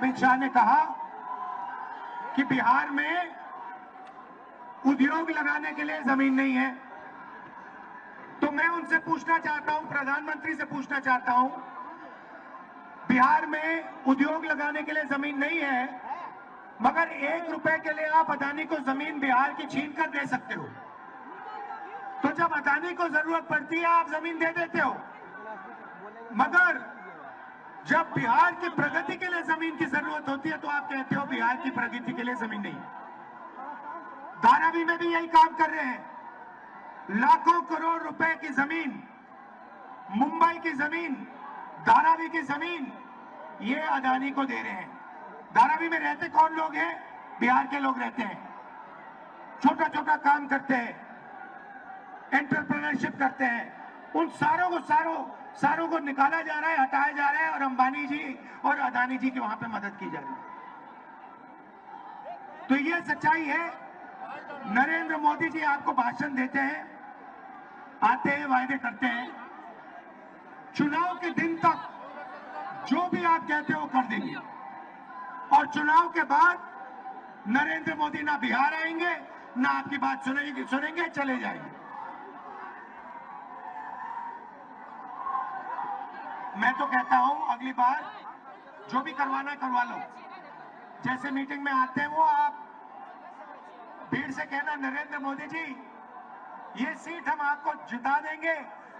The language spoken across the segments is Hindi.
अमित शाह ने कहा कि बिहार में उद्योग लगाने के लिए जमीन नहीं है, तो मैं उनसे पूछना चाहता हूं, प्रधानमंत्री से पूछना चाहता हूं, बिहार में उद्योग लगाने के लिए जमीन नहीं है, मगर 1 रुपए के लिए आप अदानी को जमीन बिहार की छीन कर दे सकते हो। तो जब अदानी को जरूरत पड़ती है आप जमीन दे देते हो, मगर जब बिहार की प्रगति के लिए जमीन की जरूरत होती है तो आप कहते हो बिहार की प्रगति के लिए जमीन नहीं। धारावी में भी यही काम कर रहे हैं। लाखों करोड़ रुपए की जमीन, मुंबई की जमीन, धारावी की जमीन ये अदानी को दे रहे हैं। धारावी में रहते कौन लोग हैं? बिहार के लोग रहते हैं, छोटा छोटा काम करते हैं, एंटरप्रेन्योरशिप करते हैं। उन सारों को निकाला जा रहा है, हटाया जा रहा है और अंबानी जी और अदानी जी की वहां पे मदद की जा रही है। तो ये सच्चाई है। नरेंद्र मोदी जी आपको भाषण देते हैं, आते हैं, वायदे करते हैं, चुनाव के दिन तक जो भी आप कहते हो कर देंगे, और चुनाव के बाद नरेंद्र मोदी ना बिहार आएंगे, ना आपकी बात सुनेंगे, चले जाएंगे। मैं तो कहता हूं अगली बार जो भी करवाना करवा लो। जैसे मीटिंग में आते हैं वो आप भीड़ से कहना, नरेंद्र मोदी जी ये सीट हम आपको जिता देंगे,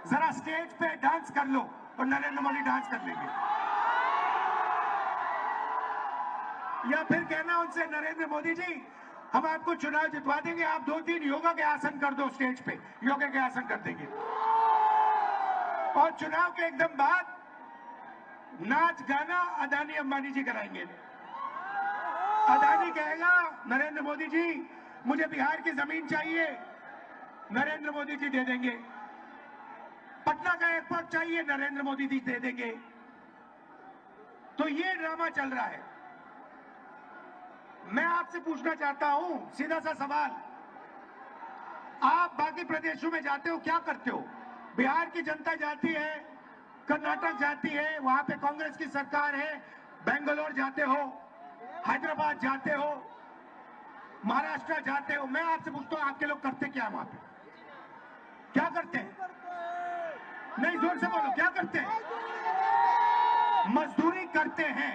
जरा स्टेज पे डांस कर लो, और नरेंद्र मोदी डांस कर लेंगे। या फिर कहना उनसे, नरेंद्र मोदी जी हम आपको चुनाव जितवा देंगे, आप 2-3 योगा के आसन कर दो स्टेज पे, योगा के आसन कर देंगे। और चुनाव के एकदम बाद नाच गाना अदानी अंबानी जी कराएंगे। अदानी कहेगा, नरेंद्र मोदी जी मुझे बिहार की जमीन चाहिए, नरेंद्र मोदी जी दे देंगे। पटना का एयरपोर्ट चाहिए, नरेंद्र मोदी जी दे देंगे। तो ये ड्रामा चल रहा है। मैं आपसे पूछना चाहता हूं सीधा सा सवाल, आप बाकी प्रदेशों में जाते हो, क्या करते हो? बिहार की जनता जाती है, कर्नाटक जाती है, वहां पे कांग्रेस की सरकार है, बेंगलोर जाते हो, हैदराबाद जाते हो, महाराष्ट्र जाते हो। मैं आपसे पूछता हूं आपके लोग करते क्या वहां पे? क्या करते हैं? नहीं, जोर से बोलो, क्या करते हैं? मजदूरी करते हैं।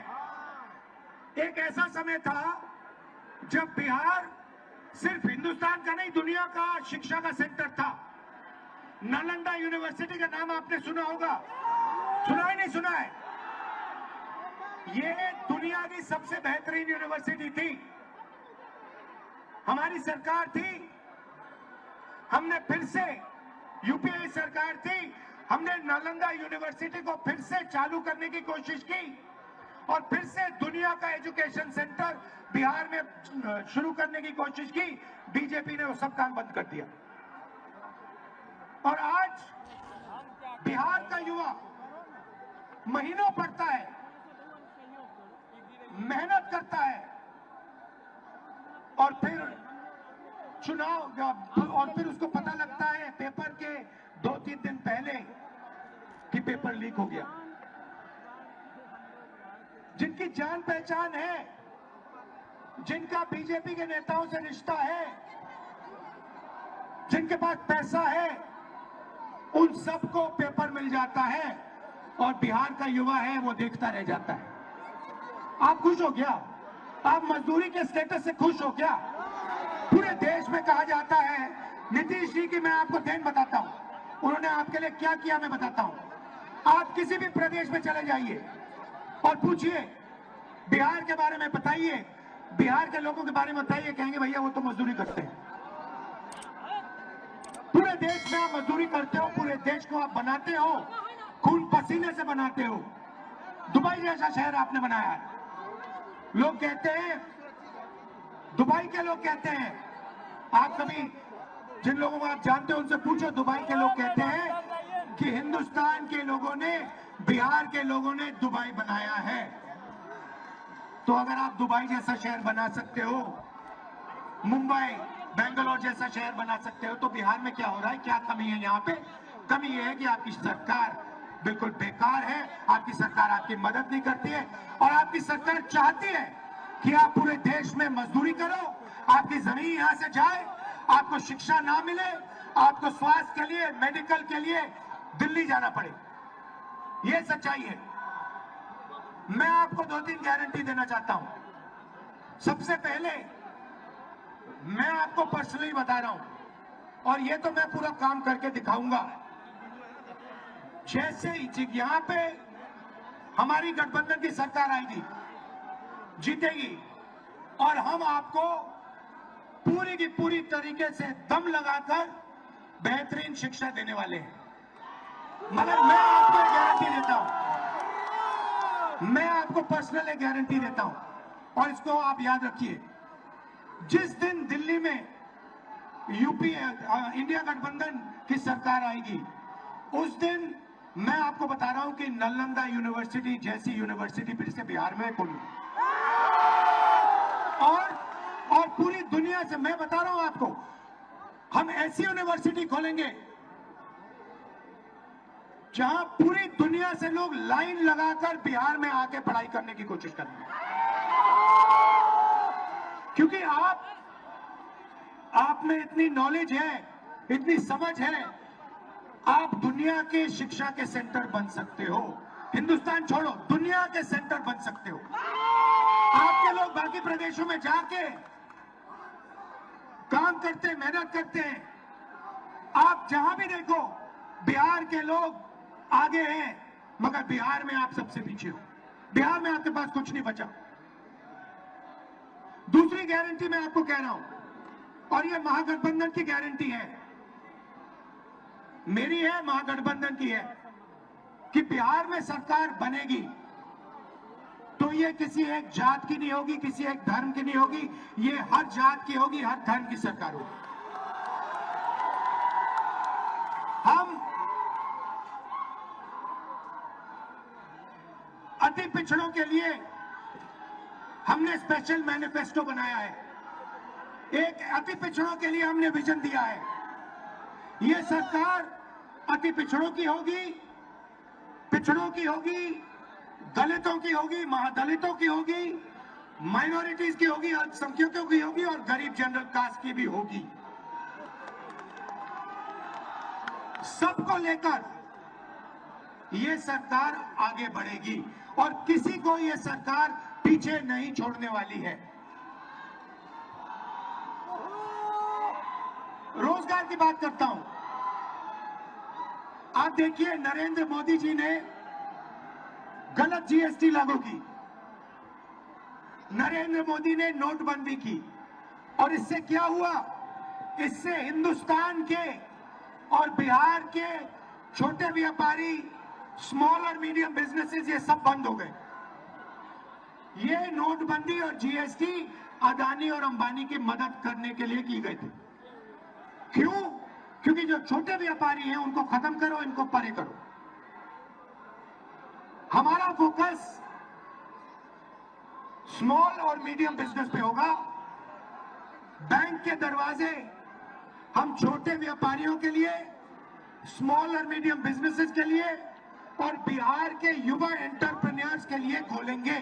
एक ऐसा समय था जब बिहार सिर्फ हिंदुस्तान का नहीं, दुनिया का शिक्षा का सेंटर था। नालंदा यूनिवर्सिटी का नाम आपने सुना होगा, सुना है नहीं सुना है? ये दुनिया की सबसे बेहतरीन यूनिवर्सिटी थी। हमारी सरकार थी, हमने फिर से, यूपीए सरकार थी, हमने नालंदा यूनिवर्सिटी को फिर से चालू करने की कोशिश की और फिर से दुनिया का एजुकेशन सेंटर बिहार में शुरू करने की कोशिश की। बीजेपी ने वो सब काम बंद कर दिया। और आज बिहार का युवा महीनों पढ़ता है, मेहनत करता है, और फिर चुनाव, और फिर उसको पता लगता है पेपर के 2-3 दिन पहले कि पेपर लीक हो गया। जिनकी जान पहचान है, जिनका बीजेपी के नेताओं से रिश्ता है, जिनके पास पैसा है, उन सबको पेपर मिल जाता है और बिहार का युवा है वो देखता रह जाता है। आप खुश हो क्या? आप मजदूरी के स्टेटस से खुश हो क्या? पूरे देश में कहा जाता है, नीतीश जी की मैं आपको देन बताता हूं, उन्होंने आपके लिए क्या किया मैं बताता हूं। आप किसी भी प्रदेश में चले जाइए और पूछिए, बिहार के बारे में बताइए, बिहार के लोगों के बारे में बताइए, कहेंगे भैया वो तो मजदूरी करते हैं। पूरे देश में आप मजदूरी करते हो, पूरे देश को आप बनाते हो, खून पसीने से बनाते हो। दुबई जैसा शहर आपने बनाया है। लोग कहते हैं, दुबई के लोग कहते हैं, आप कभी जिन लोगों को आप जानते हो उनसे पूछो, दुबई के लोग कहते हैं कि हिंदुस्तान के लोगों ने, बिहार के लोगों ने दुबई बनाया है। तो अगर आप दुबई जैसा शहर बना सकते हो, मुंबई, बेंगलोर जैसा शहर बना सकते हो, तो बिहार में क्या हो रहा है? क्या कमी है यहाँ पे? कमी यह है कि आपकी सरकार बिल्कुल बेकार है। आपकी सरकार आपकी मदद नहीं करती है और आपकी सरकार चाहती है कि आप पूरे देश में मजदूरी करो, आपकी जमीन यहां से जाए, आपको शिक्षा ना मिले, आपको स्वास्थ्य के लिए, मेडिकल के लिए दिल्ली जाना पड़े। यह सच्चाई है। मैं आपको 2-3 गारंटी देना चाहता हूं। सबसे पहले मैं आपको पर्सनली बता रहा हूं और यह तो मैं पूरा काम करके दिखाऊंगा। जैसे यहां पे हमारी गठबंधन की सरकार आएगी, जीतेगी, और हम आपको पूरी की पूरी तरीके से दम लगाकर बेहतरीन शिक्षा देने वाले हैं। मगर मैं आपको एक गारंटी देता हूं, मैं आपको पर्सनल एक गारंटी देता हूं और इसको आप याद रखिए। जिस दिन दिल्ली में यूपी इंडिया गठबंधन की सरकार आएगी, उस दिन मैं आपको बता रहा हूं कि नालंदा यूनिवर्सिटी जैसी यूनिवर्सिटी फिर से बिहार में खुली। और पूरी दुनिया से मैं बता रहा हूं आपको, हम ऐसी यूनिवर्सिटी खोलेंगे जहां पूरी दुनिया से लोग लाइन लगाकर बिहार में आके पढ़ाई करने की कोशिश करेंगे। क्योंकि आप में इतनी नॉलेज है, इतनी समझ है, आप दुनिया के शिक्षा के सेंटर बन सकते हो। हिंदुस्तान छोड़ो, दुनिया के सेंटर बन सकते हो। आपके लोग बाकी प्रदेशों में जाके काम करते हैं, मेहनत करते हैं। आप जहां भी देखो बिहार के लोग आगे हैं, मगर बिहार में आप सबसे पीछे हो। बिहार में आपके पास कुछ नहीं बचा। दूसरी गारंटी मैं आपको कह रहा हूं और यह महागठबंधन की गारंटी है, मेरी है, महागठबंधन की है, कि बिहार में सरकार बनेगी तो ये किसी एक जात की नहीं होगी, किसी एक धर्म की नहीं होगी, ये हर जात की होगी, हर धर्म की सरकार होगी। हम अति पिछड़ों के लिए हमने स्पेशल मैनिफेस्टो बनाया है। एक अति पिछड़ों के लिए हमने विजन दिया है। यह सरकार अति पिछड़ों की होगी, पिछड़ों की होगी, दलितों की होगी, महादलितों की होगी, माइनॉरिटीज की होगी, अल्पसंख्यकों की होगी और गरीब जनरल कास्ट की भी होगी। सबको लेकर यह सरकार आगे बढ़ेगी और किसी को यह सरकार पीछे नहीं छोड़ने वाली है। रोजगार की बात करता हूं। आप देखिए, नरेंद्र मोदी जी ने गलत जीएसटी लागू की, नरेंद्र मोदी ने नोटबंदी की और इससे क्या हुआ? इससे हिंदुस्तान के और बिहार के छोटे व्यापारी, स्मॉल और मीडियम बिजनेसेस, ये सब बंद हो गए। ये नोटबंदी और जीएसटी अदानी और अंबानी की मदद करने के लिए की गई थी। क्यों? क्योंकि जो छोटे व्यापारी हैं उनको खत्म करो, इनको परे करो। हमारा फोकस स्मॉल और मीडियम बिजनेस पे होगा। बैंक के दरवाजे हम छोटे व्यापारियों के लिए, स्मॉल और मीडियम बिजनेसेस के लिए और बिहार के युवा एंटरप्रेन्योर्स के लिए खोलेंगे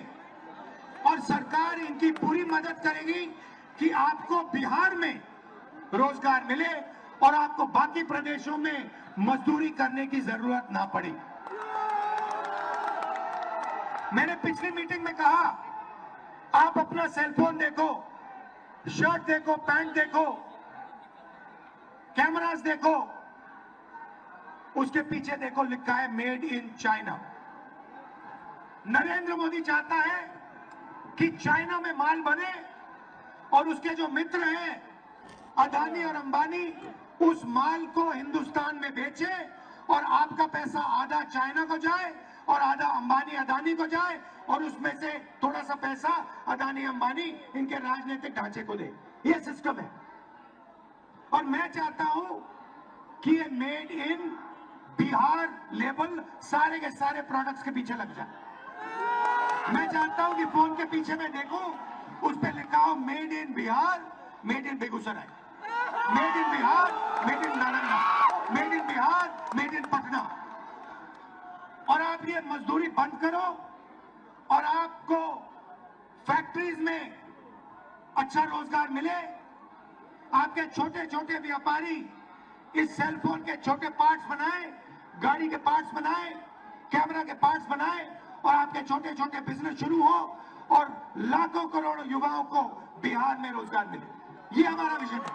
और सरकार इनकी पूरी मदद करेगी कि आपको बिहार में रोजगार मिले और आपको बाकी प्रदेशों में मजदूरी करने की जरूरत ना पड़े। मैंने पिछली मीटिंग में कहा, आप अपना सेलफोन देखो, शर्ट देखो, पैंट देखो, कैमरास देखो, उसके पीछे देखो लिखा है made in China. Narendra Modi चाहता है कि चाइना में माल बने और उसके जो मित्र हैं अदानी और अंबानी उस माल को हिंदुस्तान में बेचे और आपका पैसा आधा चाइना को जाए और आधा अंबानी अदानी को जाए और उसमें से थोड़ा सा पैसा अदानी अंबानी इनके राजनीतिक ढांचे को दे। ये सिस्टम है और मैं चाहता हूं कि ये मेड इन बिहार लेवल सारे के सारे प्रोडक्ट्स के पीछे लग जाए। मैं चाहता हूं कि फोन के पीछे मैं देखूं, उस पर लिखा हो made in Bihar, made in Begusarai, made in Bihar, made in Nalanda, made in Bihar, made in Patna. और आप ये मजदूरी बंद करो और आपको फैक्ट्रीज में अच्छा रोजगार मिले। आपके छोटे छोटे व्यापारी इस सेलफोन के छोटे पार्ट्स बनाए, गाड़ी के पार्ट्स बनाए, कैमरा के पार्ट्स बनाए और आपके छोटे छोटे बिजनेस शुरू हो और लाखों करोड़ों युवाओं को बिहार में रोजगार मिले। ये हमारा विजन है।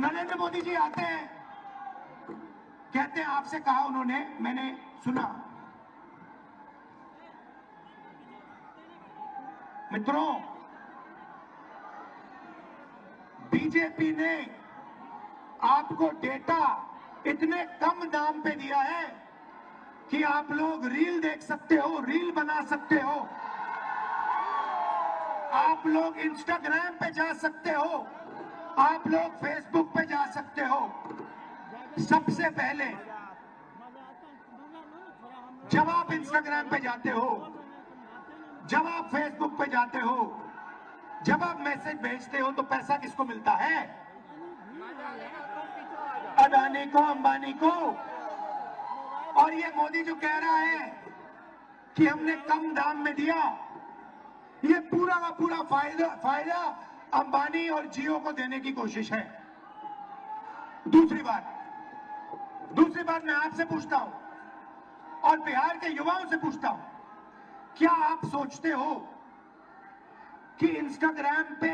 नरेंद्र मोदी जी आते हैं, कहते हैं, आपसे कहा उन्होंने, मैंने सुना, मित्रों, बीजेपी ने आपको डेटा इतने कम दाम पे दिया है कि आप लोग रील देख सकते हो, रील बना सकते हो, आप लोग इंस्टाग्राम पे जा सकते हो, आप लोग फेसबुक पे जा सकते हो। सबसे पहले जब आप इंस्टाग्राम पे जाते हो, जब आप फेसबुक पे जाते हो, जब आप मैसेज भेजते हो तो पैसा किसको मिलता है? अदानी को, अंबानी को। और ये मोदी जो कह रहा है कि हमने कम दाम में दिया, ये पूरा का पूरा फायदा अंबानी और जियो को देने की कोशिश है। दूसरी बात मैं आपसे पूछता हूं और बिहार के युवाओं से पूछता हूं, क्या आप सोचते हो कि इंस्टाग्राम पे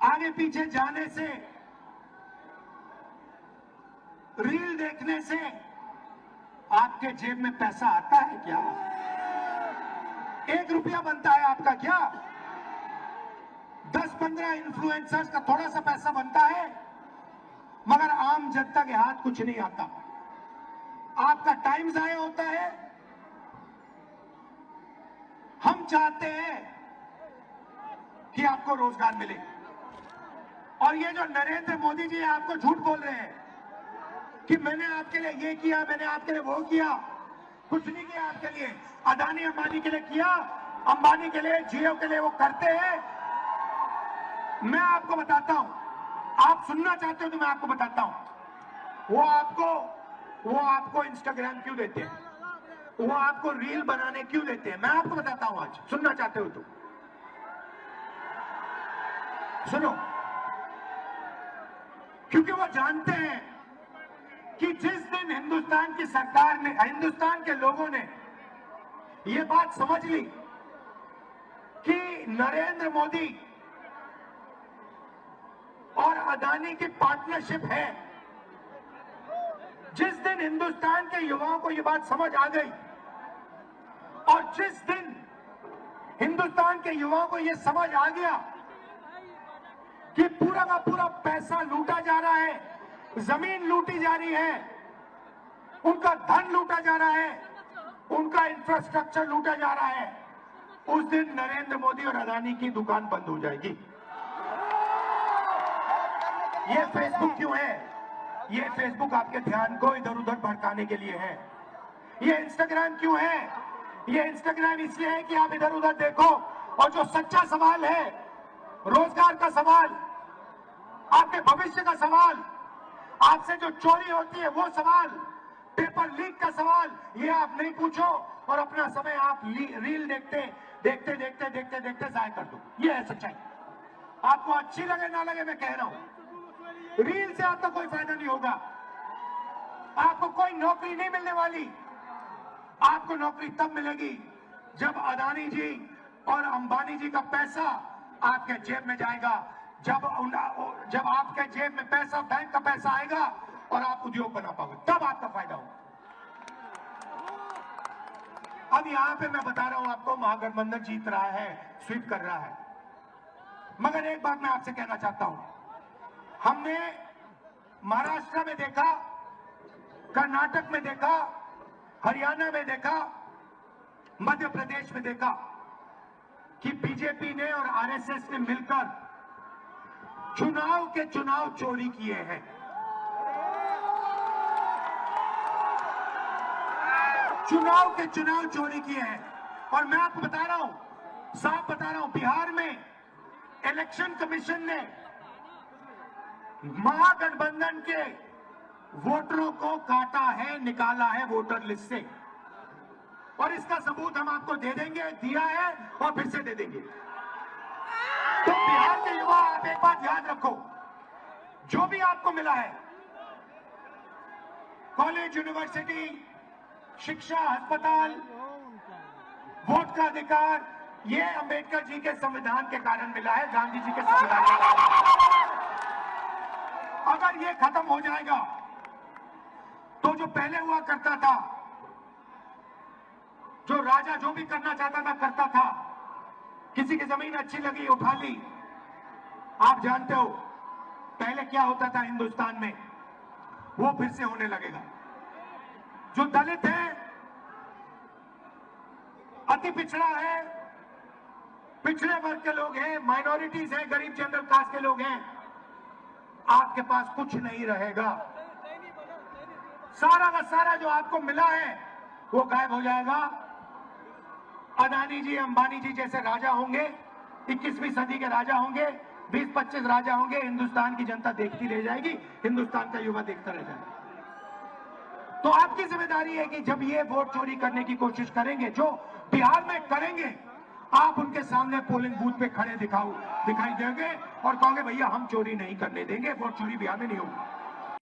आगे पीछे जाने से, रील देखने से आपके जेब में पैसा आता है क्या? 1 रुपया बनता है आपका क्या? 10-15 इन्फ्लुएंसर्स का थोड़ा सा पैसा बनता है, मगर आम जनता के हाथ कुछ नहीं आता। आपका टाइम जाया होता है। हम चाहते हैं कि आपको रोजगार मिले। और ये जो नरेंद्र मोदी जी आपको झूठ बोल रहे हैं कि मैंने आपके लिए ये किया, मैंने आपके लिए वो किया, कुछ नहीं किया आपके लिए। अदानी अंबानी के लिए किया, अंबानी के लिए, जियो के लिए वो करते हैं। मैं आपको बताता हूं, आप सुनना चाहते हो तो मैं आपको बताता हूं। वो आपको इंस्टाग्राम क्यों देते हैं, वो आपको रील बनाने क्यों देते हैं, मैं आपको बताता हूं। आज सुनना चाहते हो तो सुनो। क्योंकि वो जानते हैं कि जिस दिन हिंदुस्तान की सरकार ने, हिंदुस्तान के लोगों ने ये बात समझ ली कि नरेंद्र मोदी और अदानी की पार्टनरशिप है, जिस दिन हिंदुस्तान के युवाओं को ये बात समझ आ गई और जिस दिन हिंदुस्तान के युवाओं को ये समझ आ गया कि पूरा का पूरा पैसा लूटा जा रहा है, जमीन लूटी जा रही है, उनका धन लूटा जा रहा है, उनका इंफ्रास्ट्रक्चर लूटा जा रहा है, उस दिन नरेंद्र मोदी और अदानी की दुकान बंद हो जाएगी। ये फेसबुक क्यों है? ये फेसबुक आपके ध्यान को इधर उधर भटकाने के लिए है। ये इंस्टाग्राम क्यों है? ये इंस्टाग्राम इसलिए है कि आप इधर उधर देखो और जो सच्चा सवाल है, रोजगार का सवाल, आपके भविष्य का सवाल, आपसे जो चोरी होती है वो सवाल, पेपर लीक का सवाल, ये आप नहीं पूछो और अपना समय आप रील देखते जाया कर दो। ये है सच्चाई। आपको अच्छी लगे ना लगे, मैं कह रहा हूं, रील से आपका कोई फायदा नहीं होगा। आपको कोई नौकरी नहीं मिलने वाली। आपको नौकरी तब मिलेगी जब अदानी जी और अंबानी जी का पैसा आपके जेब में जाएगा, जब आपके जेब में पैसा, बैंक का पैसा आएगा और आप उद्योग बना पाओगे, तब आपका फायदा होगा। अब यहां पे मैं बता रहा हूं आपको, महागठबंधन जीत रहा है, स्वीप कर रहा है, मगर एक बात मैं आपसे कहना चाहता हूं। हमने महाराष्ट्र में देखा, कर्नाटक में देखा, हरियाणा में देखा, मध्य प्रदेश में देखा कि बीजेपी ने और आरएसएस ने मिलकर चुनाव चोरी किए हैं। चुनाव चोरी किए हैं। और मैं आपको बता रहा हूं, साफ बता रहा हूं, बिहार में इलेक्शन कमीशन ने महागठबंधन के वोटरों को काटा है, निकाला है वोटर लिस्ट से, और इसका सबूत हम आपको दे देंगे, दिया है और फिर से दे देंगे। तो बिहार के युवा, आप एक बात याद रखो, जो भी आपको मिला है, कॉलेज, यूनिवर्सिटी, शिक्षा, अस्पताल, वोट का अधिकार, ये अंबेडकर जी के संविधान के कारण मिला है, गांधी जी के संविधान के कारण। अगर ये खत्म हो जाएगा तो जो पहले हुआ करता था, जो राजा जो भी करना चाहता था करता था, किसी की जमीन अच्छी लगी उठा ली। आप जानते हो पहले क्या होता था हिंदुस्तान में, वो फिर से होने लगेगा। जो दलित है, अति पिछड़ा है, पिछड़े वर्ग के लोग हैं, माइनॉरिटीज हैं, गरीब जनरल कास्ट के लोग हैं, आपके पास कुछ नहीं रहेगा। सारा का सारा जो आपको मिला है वो गायब हो जाएगा। अदानी जी, अंबानी जी जैसे राजा होंगे, 21वीं सदी के राजा होंगे, 20-25 राजा होंगे, हिंदुस्तान की जनता देखती रह जाएगी, हिंदुस्तान का युवा देखता रह जाएगा। तो आपकी जिम्मेदारी है कि जब ये वोट चोरी करने की कोशिश करेंगे, जो बिहार में करेंगे, आप उनके सामने पोलिंग बूथ पे खड़े दिखाई देंगे और कहोगे भैया हम चोरी नहीं करने देंगे, वोट चोरी बिहार में नहीं होगी।